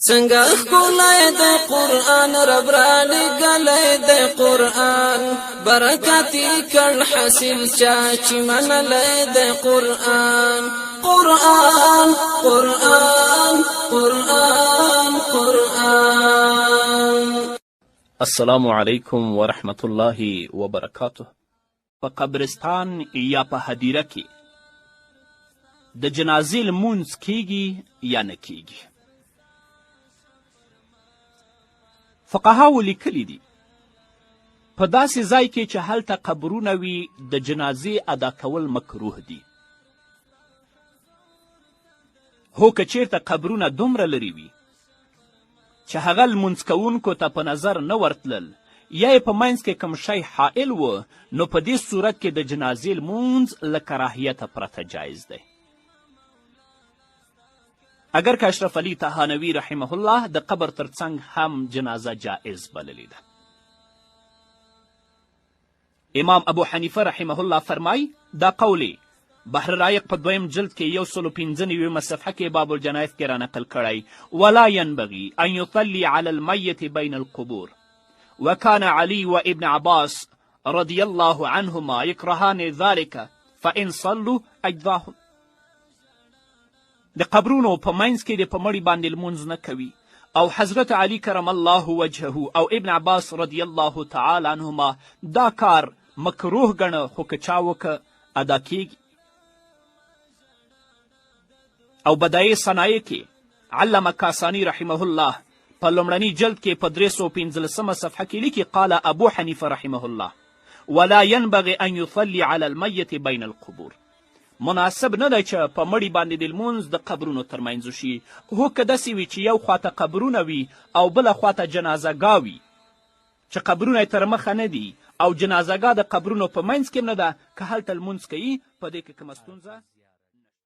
څنګه ښکلی د قرآن رب را لېږلی د قرآن برکت یې کړ حاصل چا چې منلی د قرآن قرآن قرآن قرآن قرآن. السلام علیکم ورحمت الله وبرکاته. په قبرستان یا په هدیره کې د جنازې لمونځ کیږي یا نه کیږي؟ فقهاو لیکلي دي په داسې ځای کې چې هلته قبرونه وي د جنازې ادا کول مکروه دي. هو که چیرته قبرونه دومره لرې وي چې هغه لمونځ کوونکو ته په نظر نه ورتلل یا یې په منځ کې کوم شی حائل و، نو په دې صورت کې د جنازې لمونځ له کراهیته پرته جایز دی. اگر که اشرف علي تهانوي رحمه الله د قبر ترڅنګ هم جنازه جائز بللی ده. امام ابو حنیفه رحمه الله فرمای دا قولی بحر رایق په دویم جلد کې 195 صفحه کې باب الجنایز کې رانقل کړی. ولا ينبغي ان يصلي على الميت بين القبور وكان علي وابن عباس رضي الله عنهما يكرهان ذلك فإن صلوا أجزاهم. د قبرونو په منځ کې د په مړي باندې لمونځ نه کوي، او حضرت علي کرم الله وجهه او ابن عباس رضی الله تعالی عنهما دا کار مکروه ګڼه، خو که چا وکه ادا کیږي. او بدایع صنایع کې علامه کاسانی رحمه الله په لومړني جلد کې په 315 صفحه کې لیکي قال ابو حنیفه رحمه الله ولا ينبغي ان يصلي على الميت بين القبور. مناسب نه دی چې په مړي باندې د لمونځ د قبرونو ترمنځ وشي. هو که داسې وي چې یو خواته قبرونه وي او بله خواته جنازهګاه وي چې قبرونه یې تر مخه نه دي او جنازهګاه د قبرونو په منځ کې نه ده، که هلته لمونځ کوي په دې کې کومه ستونزه